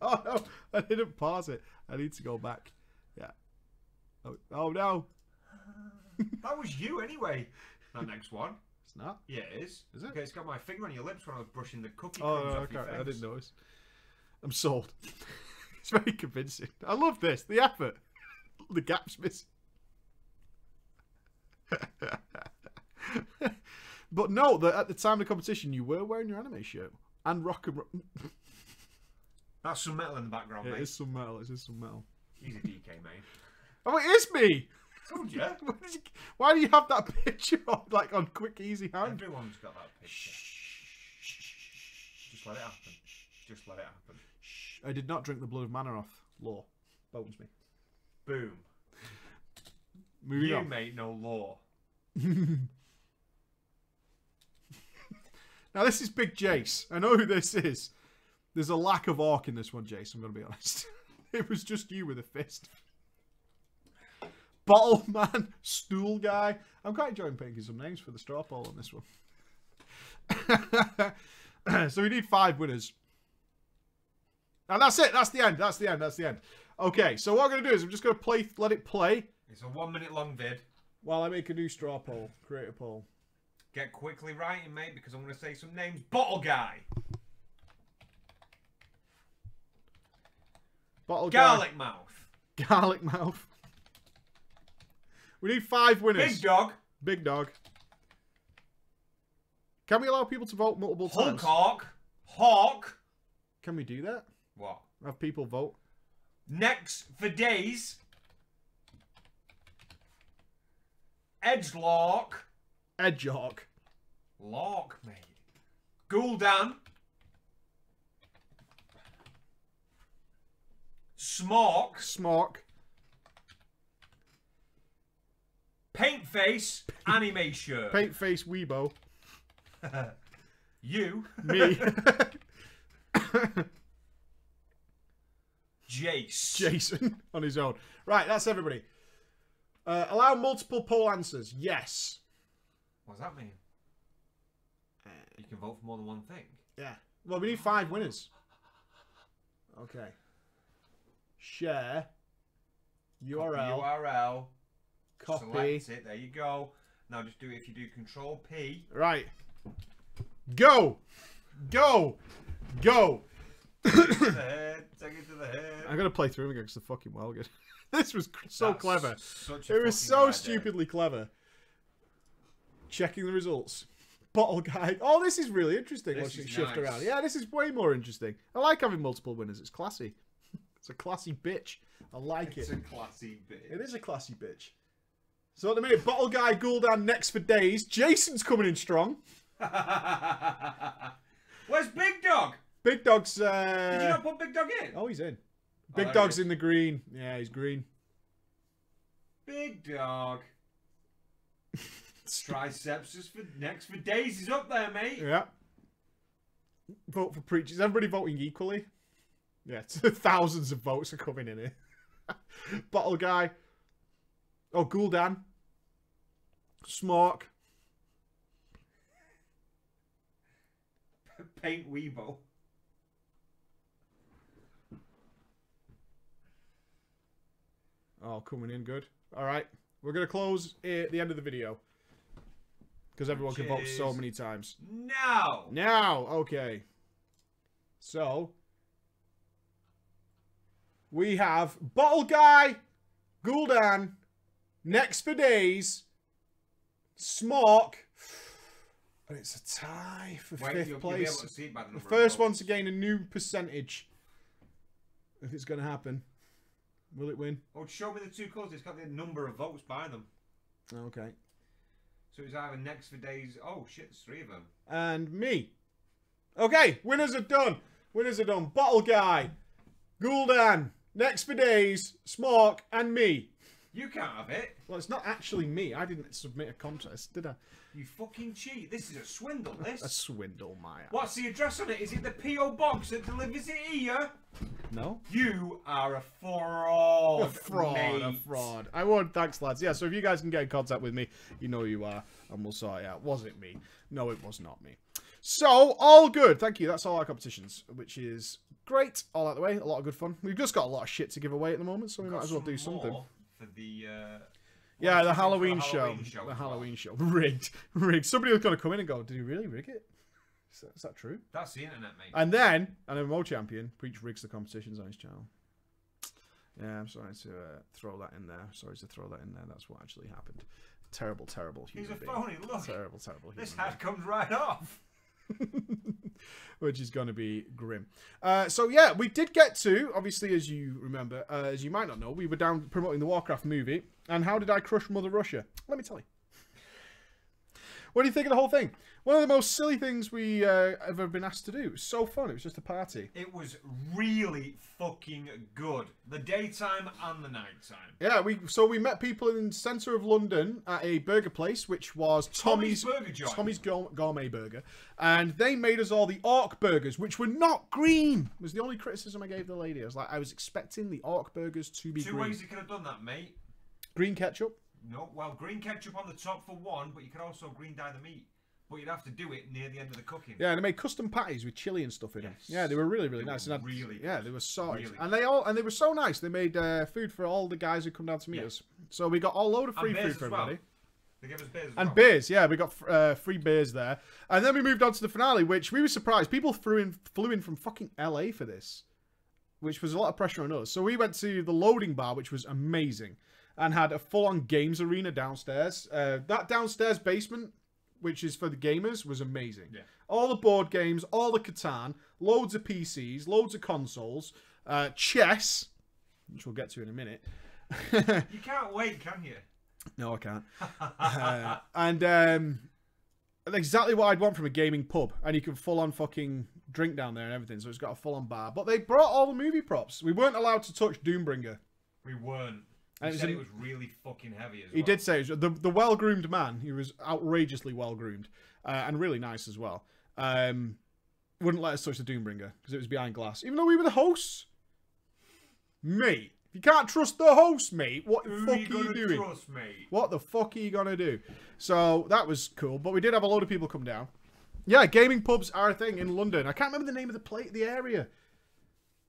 Oh no, I didn't pause it. I need to go back. Yeah. Oh no. That was you anyway. That next one. It's not. Yeah, it is. Is it? Okay, it's got my finger on your lips when I was brushing the cookie Oh, crumbs no, off your face. I didn't notice. I'm sold. It's very convincing. I love this. The effort. The gaps missing. But no, at the time of the competition, you were wearing your anime shirt and rock and roll. That's some metal in the background, mate. It is some metal. It is some metal. He's a DK, mate. Oh, it is me. Told you. Why do you have that picture on, like quick, easy hand? Everyone's got that picture. Just let it happen. Just let it happen. Shh. I did not drink the blood of Manoroth. Law. Bones me. Boom. Moving You on. mate no law. Now this is Big Jace. I know who this is. There's a lack of orc in this one, Jace. I'm going to be honest. It was just you with a fist. Bottle Man, Stool Guy. I'm quite enjoying picking some names for the straw poll on this one. So we need 5 winners. And that's it. That's the end. That's the end. That's the end. Okay, so what I'm going to do is I'm just going to let it play. It's a 1 minute long vid. While I make a new straw poll. Create a poll. Get quickly writing, mate, because I'm going to say some names. Bottle Guy. Bottle Garlic Guy. Mouth. Garlic Mouth. We need 5 winners. Big Dog. Big Dog. Can we allow people to vote multiple times? Hawk. Hawk. Can we do that? What? Have people vote? Next for days. Edgelork. Edgehawk. Lark, mate. Gul'dan. Smork. Smork. Paintface. Anime shirt. Paint Face Weebo. You. Me. Jace. Jason on his own. Right, that's everybody. Allow multiple poll answers. Yes. What does that mean? You can vote for more than one thing. Yeah. Well, we need 5 winners. Okay. Share. URL. URL. Copy. Select it. There you go. Now just do it if you do Control P. Right. Go. Go. Go. Take it to the head. Take it to the head. I'm going to play through them again because they're fucking well good. This was so That's clever. Such a It was fucking so good idea. stupidly clever. Checking the results. Bottle Guy. Oh, this is really interesting. This Watching it is shift nice. around. Yeah, this is way more interesting. I like having multiple winners. It's classy. It's a classy bitch. I like It's it. a classy bit. It is a classy bitch. So at the minute, Bottle Guy, Gul'dan next for days. Jason's coming in strong. Where's Big Dog? Big Dog's... Did you not put Big Dog in? Oh, he's in. Oh, Big there Dog's he is. in the green. Yeah, he's green. Big Dog. Triceps is for next for days. He's up there, mate. Yeah. Vote for Preach. Is everybody voting equally? Yeah, thousands of votes are coming in here. Bottle Guy. Oh, Gul'dan. Smork. Paint Weebo. Oh, coming in good. All right. We're going to close at the end of the video. Because everyone can vote so many times. Now. Now, okay. So, we have Bottle Guy, Gul'dan, next for days, Smork, and it's a tie for 5th you'll be able place. to see it by the The number of first one votes. to gain a new percentage. If it's going to happen. Will it win? Oh, show me the 2 colours. It's got the number of votes by them. Okay. So it's either next for days. Oh shit, there's 3 of them. And me. Okay, winners are done. Winners are done. Bottle Guy, Gul'dan, next for days, Smork, and me. You can't have it. Well, it's not actually me. I didn't submit a contest, did I? You fucking cheat. This is a swindle, this. A swindle, Maya. What's the address on it? Is it the P.O. box that delivers it here? No? You are a fraud. A fraud, mate. a fraud. I won. Thanks, lads. Yeah, so if you guys can get in contact with me, you know who you are, and we'll sort it out. Was it me? No, it was not me. So, all good. Thank you. That's all our competitions, which is great. All out the way. A lot of good fun. We've just got a lot of shit to give away at the moment, so we might as well do something. For the, Yeah, the for Halloween show. Halloween show The as Halloween show. Rigged. Rigged. Somebody was going to come in and go, did he really rig it? Is that true? That's the internet, mate. And then, an MMO champion, Preach rigs the competitions on his channel. Yeah, I'm sorry to throw that in there. Sorry to throw that in there. That's what actually happened. Terrible, terrible human He's a being. phony. Look. Terrible, terrible human This hat comes right off. Which is going to be grim. So yeah, we did get to, obviously, as you remember, as you might not know, we were down promoting the Warcraft movie. And how did I crush Mother Russia? Let me tell you. What do you think of the whole thing? One of the most silly things we ever been asked to do. It was so fun. It was just a party. It was really fucking good. The daytime and the nighttime. Yeah, we met people in the centre of London at a burger place, which was Tommy's Burger Joint. Tommy's Gourmet Burger, and they made us all the orc burgers, which were not green. Was the only criticism I gave the lady. I was expecting the orc burgers to be green. 2 ways you could have done that, mate. Green ketchup. No, well, green ketchup on the top for one, but you could also green dye the meat. But you'd have to do it near the end of the cooking. Yeah, they made custom patties with chili and stuff in them. Yeah, they were really nice. And really good. Yeah, they were sorted. Really and they were so nice. They made food for all the guys who come down to meet us. So we got a load of free food for everybody. They gave us beers as and well. beers, yeah, we got free beers there. And then we moved on to the finale, which we were surprised. People flew in from fucking LA for this, which was a lot of pressure on us. So we went to the loading bar, which was amazing, and had a full-on games arena downstairs. That downstairs basement, which is for the gamers, was amazing. Yeah. All the board games, all the Catan, loads of PCs, loads of consoles, chess, which we'll get to in a minute. You can't wait, can you? No, I can't. And exactly what I'd want from a gaming pub. And you can full-on fucking drink down there and everything. So it's got a full-on bar. But they brought all the movie props. We weren't allowed to touch Doombringer. We weren't. He said it was really fucking heavy as well. He did say it was, the well-groomed man. He was outrageously well-groomed and really nice as well. Wouldn't let us touch the Doombringer because it was behind glass, even though we were the hosts. Mate, if you can't trust the host, mate, what the fuck are you doing? Trust, mate? What the fuck are you gonna do? So that was cool, but we did have a load of people come down. Yeah, gaming pubs are a thing in London. I can't remember the name of the area.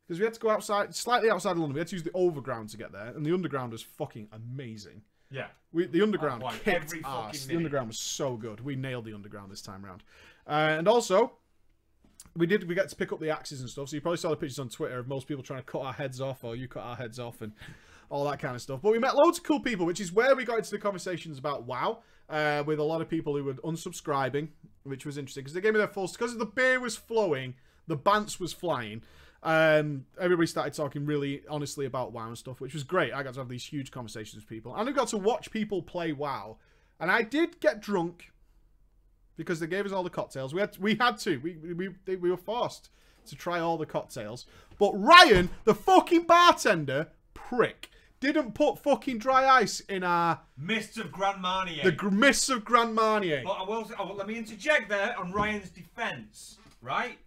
Because we had to go outside, slightly outside of London. We had to use the overground to get there. And the underground was fucking amazing. Yeah. The underground kicked ass. The underground was so good. We nailed the underground this time around. And also, we got to pick up the axes and stuff. So you probably saw the pictures on Twitter of most people trying to cut our heads off. Or you cut our heads off and all that kind of stuff. But we met loads of cool people, which is where we got into the conversations about WoW. With a lot of people who were unsubscribing, which was interesting. Because they gave me their full... Because the beer was flowing, the bants was flying... everybody started talking really honestly about WoW and stuff, which was great. I got to have these huge conversations with people, and I got to watch people play WoW. And I did get drunk because they gave us all the cocktails. We had to. We were forced to try all the cocktails. But Ryan, the fucking bartender, prick, didn't put fucking dry ice in our Mists of Grand Marnier. The Mists of Grand Marnier. But let me interject there on Ryan's defence, right?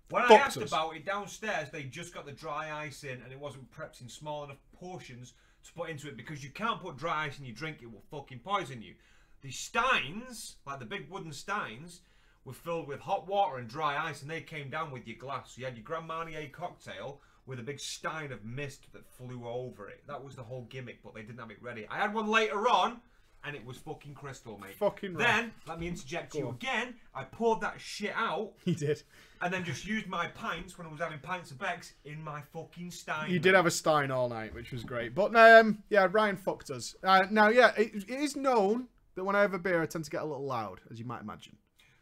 When I asked about it downstairs, they just got the dry ice in and it wasn't prepped in small enough portions to put into it because you can't put dry ice in your drink, it will fucking poison you. The steins, like the big wooden steins, were filled with hot water and dry ice and they came down with your glass. So you had your Grand Marnier cocktail with a big stein of mist that flew over it. That was the whole gimmick, but they didn't have it ready. I had one later on and it was fucking crystal, mate. Fucking right. Then, let me interject you again. I poured that shit out. He did. And then just used my pints when I was having pints of Becks in my fucking stein. You did have a stein all night, which was great. But, yeah, Ryan fucked us. Now, yeah, it is known that when I have a beer, I tend to get a little loud, as you might imagine.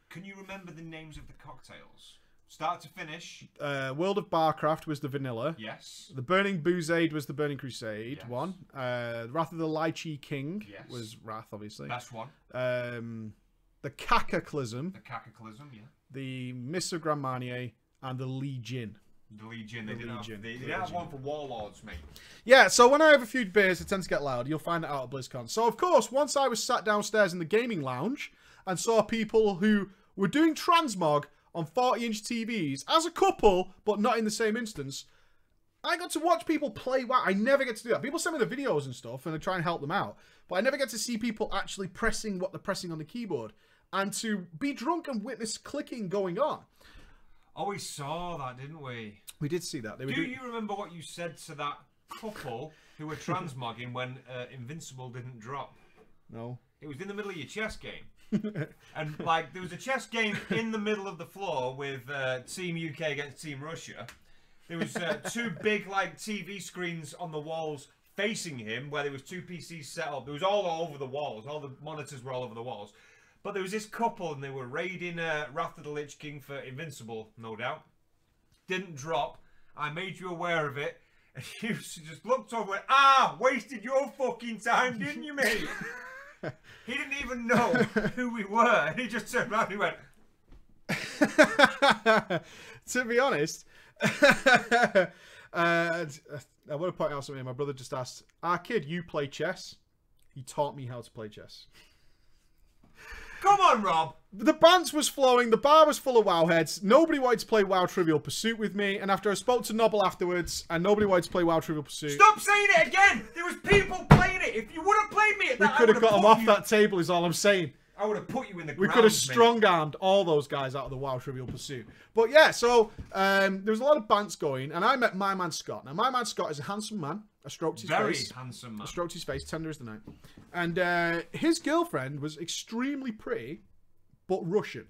Can you remember the names of the cocktails? Start to finish. World of Barcraft was the vanilla. Yes. The Burning Boozade was the Burning Crusade one. Yes. Wrath of the Lychee King was Wrath, obviously. Best one. The Cataclysm. The Cataclysm, yeah. The Mists of Grand Marnier and the Legion. The Legion. They didn't have one for Warlords, mate. Yeah, so when I have a few beers, it tends to get loud. You'll find it out at BlizzCon. So, of course, once I was sat downstairs in the gaming lounge and saw people who were doing transmog on 40-inch TVs as a couple, but not in the same instance, I got to watch people play WoW. I never get to do that. People send me the videos and stuff, and I try and help them out. But I never get to see people actually pressing what they're pressing on the keyboard. And to be drunk and witness clicking going on. Oh, we saw that, didn't we? We did see that. Do you remember what you said to that couple who were transmogging when Invincible didn't drop? No. It was in the middle of your chess game. And, like, there was a chess game in the middle of the floor with Team UK against Team Russia. There was two big, like, TV screens on the walls facing him where there was two PCs set up. It was all over the walls. All the monitors were all over the walls. But there was this couple and they were raiding Wrath of the Lich King for Invincible, no doubt. Didn't drop. I made you aware of it. And you just looked over and went, wasted your fucking time, didn't you, mate? He didn't even know who we were, and he just turned around and he went... To be honest, I want to point out something. My brother just asked, kid, you play chess? He taught me how to play chess. Come on, Rob. The bants was flowing. The bar was full of WoW heads. Nobody wanted to play WoW Trivial Pursuit with me. And after I spoke to Nobble afterwards, and nobody wanted to play WoW Trivial Pursuit. Stop saying it again. There was people playing it. If you would have played me at that, we could have got them off that table is all I'm saying. I would have put you in the ground. We could have strong-armed all those guys out of the WoW Trivial Pursuit. But yeah, so there was a lot of bants going, and I met my man Scott. Now, my man Scott is a handsome man. I stroked his face. Very handsome man. I stroked his face, tender as the night. And his girlfriend was extremely pretty, but Russian.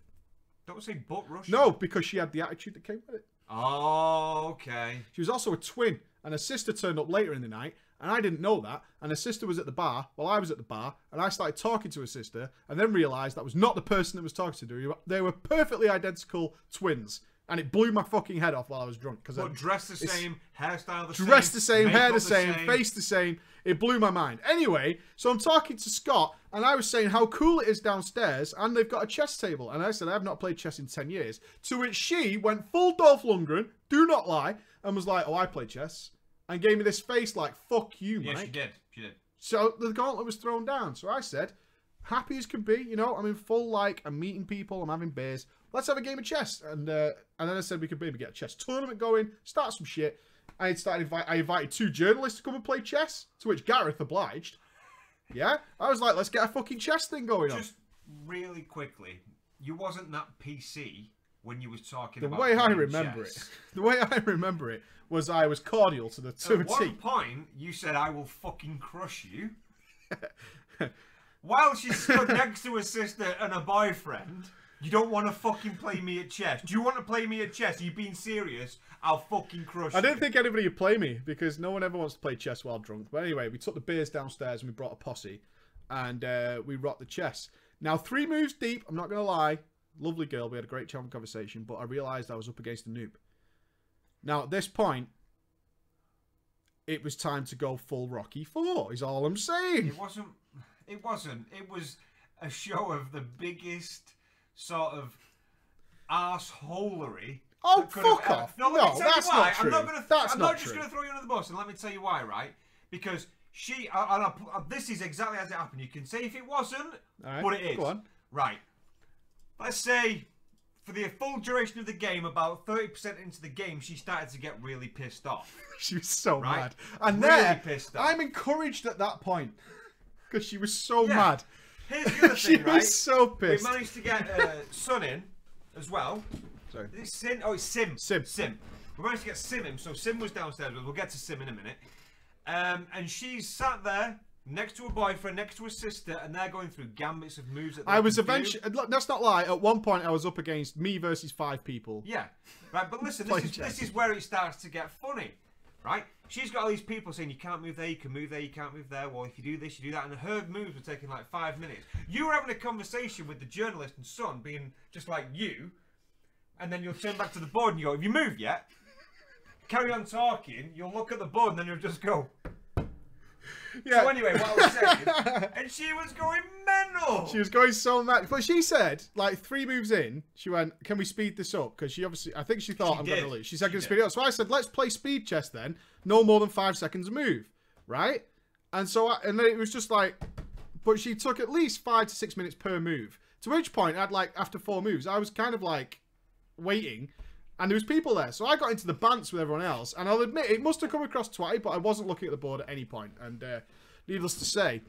Don't say but Russian. No, because she had the attitude that came with it. Oh, okay. She was also a twin, and her sister turned up later in the night, and I didn't know that. And her sister was at the bar while I was at the bar, and I started talking to her sister, and then realised that was not the person that was talking to her. They were perfectly identical twins. And it blew my fucking head off while I was drunk. But dressed the same, hairstyle the same. Dressed the same, hair the same, face the same. It blew my mind. Anyway, so I'm talking to Scott, and I was saying how cool it is downstairs, and they've got a chess table. And I said, I've not played chess in 10 years. To which she went full Dolph Lundgren, do not lie, and was like, oh, I play chess. And gave me this face like, fuck you, mate. Yeah, she did. She did. So the gauntlet was thrown down. So I said, happy as can be, you know, I'm in full, like, I'm meeting people, I'm having beers. Let's have a game of chess. And then I said we could maybe get a chess tournament going, start some shit. I invited 2 journalists to come and play chess, to which Gareth obliged. Yeah? I was like, let's get a fucking chess thing going on. Just really quickly, you wasn't that PC when you was talking the about way I remember chess. it. The way I remember it was I was cordial to the At one point, you said, I will fucking crush you. While she stood next to her sister and her boyfriend... You don't want to fucking play me at chess. Do you want to play me at chess? Are you being serious? I'll fucking crush you. I didn't think anybody would play me because no one ever wants to play chess while drunk. But anyway, we took the beers downstairs and we brought a posse. And we rocked the chess. Now, 3 moves deep, I'm not going to lie. Lovely girl, we had a great charming conversation. But I realised I was up against a noob. Now, at this point, it was time to go full Rocky 4, is all I'm saying. It wasn't. It was a show of the biggest... sort of arseholery. Oh, fuck off. No, that's not true. I'm not just going to throw you under the bus, and let me tell you why, right? Because she... this is exactly as it happened. You can say if it wasn't, right, but it is. Go on. Right. Let's say, for the full duration of the game, about 30% into the game, she started to get really pissed off. She was so right? mad. And really pissed off. I'm encouraged at that point. Because she was so mad. Here's the other thing, right? She was so pissed. We managed to get Sun in as well. Sorry. Is it Sin? Oh, it's Sim. Sim. We managed to get Sim in. So Sim was downstairs. We'll get to Sim in a minute. And she's sat there next to her boyfriend, next to her sister, and they're going through gambits of moves that they I was can eventually... Look, let's not lie. At one point, I was up against me versus 5 people. Yeah. Right, but listen, this is where it starts to get funny. Right? She's got all these people saying, you can't move there, you can move there, you can't move there. Well, if you do this, you do that. And her moves were taking like 5 minutes. You were having a conversation with the journalist and son being just like you. And then you'll turn back to the board and you go, have you moved yet? Carry on talking. You'll look at the board and then you'll just go... Yeah. So anyway, what I was saying, and she was going mental. She was going so mad. But she said, like 3 moves in, she went, can we speed this up? Because she obviously, I think she thought I'm going to lose. She said, can we speed it up? So I said, let's play speed chess then. No more than 5 seconds a move. Right? And so, and then it was just like, but she took at least 5 to 6 minutes per move. To which point, I'd like, after 4 moves, I was kind of like waiting. And there was people there. So I got into the bants with everyone else. And I'll admit, it must have come across twice, but I wasn't looking at the board at any point. And needless to say,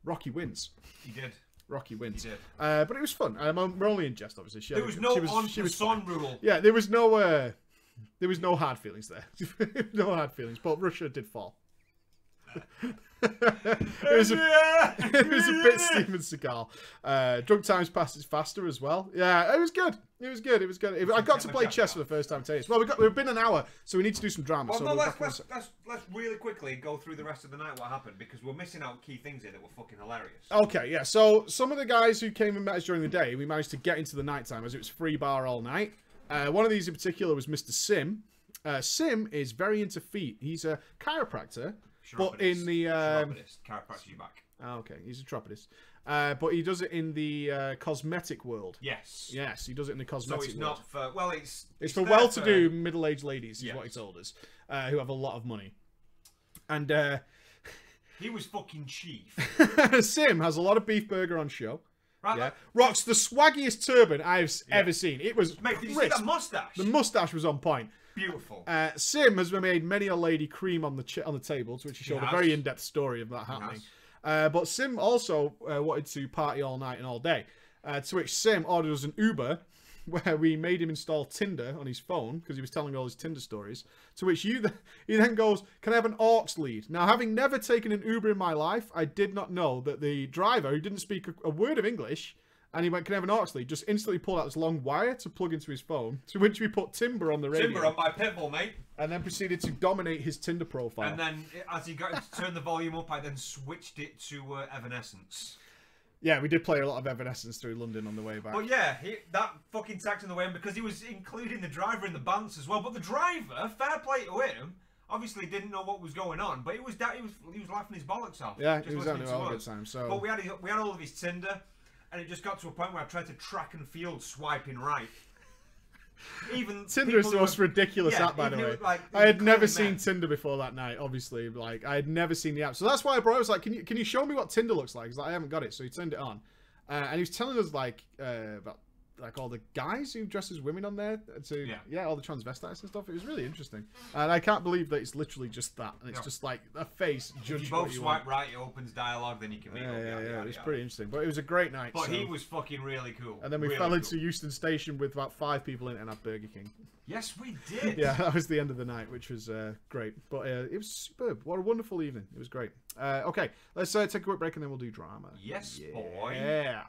Rocky wins. He did. Rocky wins. He did. But it was fun. We're only in jest, obviously. There was no on-to-son rule. Yeah, there was no hard feelings there. No hard feelings. But Russia did fall. it was a bit Steven Seagal. Drunk times passes faster as well. Yeah, it was good. It was good. I got to play chess for the first time in 10 years. Well, we've been an hour, so we need to do some drama. Well, so no, let's really quickly go through the rest of the night what happened, because we're missing out key things here that were fucking hilarious. Okay, yeah. So some of the guys who came and met us during the day, we managed to get into the nighttime as it was free bar all night. One of these in particular was Mr. Sim. Sim is very into feet. He's a chiropractor. But in the... Chiropodist. Chiropractor your back. Oh, okay. He's a chiropodist. But he does it in the cosmetic world. Yes. Yes, he does it in the cosmetic So it's world. not for... Well, it's for there well-to-do middle-aged ladies, is what he Yes. told us, who have a lot of money. And He was fucking chief. Sim has a lot of beef burger on show. Right? Yeah, rocks the swaggiest turban I've ever seen. It was Mate, did you see crisp. that mustache? The mustache was on point. Beautiful. Sim has made many a lady cream on the table, to which he showed a very in-depth story of that happening. But Sim also wanted to party all night and all day, to which Sim ordered us an Uber, where we made him install Tinder on his phone because he was telling all his Tinder stories. To which he then goes, "Can I have an aux lead?" Now, having never taken an Uber in my life, I did not know that the driver, who didn't speak a word of English, and he went, "Can I have an aux lead?" just instantly pulled out this long wire to plug into his phone. To which we put Timber on the radio. Timber on my pitbull, mate. And then proceeded to dominate his Tinder profile. And then, as he got to turn the volume up, I then switched it to Evanescence. Yeah, we did play a lot of Evanescence through London on the way back. But yeah, that fucking tacked in the way in because he was including the driver in the bants as well. But the driver, fair play to him, obviously didn't know what was going on, but he was laughing his bollocks off. Yeah, just he was listening having a to good us. time. So, but we had all of his Tinder, and it just got to a point where I tried to track and field swiping right. Even Tinder is the most ridiculous app, by the way. I had never seen Tinder before that night. Obviously, like I had never seen the app, so that's why I was like, "Can you show me what Tinder looks like?" He's like, "I haven't got it," so he turned it on, and he was telling us about all the guys who dress as women on there, all the transvestites and stuff. It was really interesting, and I can't believe that it's literally just that, and it's just like a face. Judge if you both swipe right, it opens dialogue, then you can meet. Yeah, it was pretty interesting, but it was a great night. But he was fucking really cool. And then we fell into Euston Station with about 5 people in it and had Burger King. Yes, we did. Yeah, that was the end of the night, which was great. But it was superb. What a wonderful evening. It was great. Okay, let's take a quick break and then we'll do drama. Yes, boy. Yeah.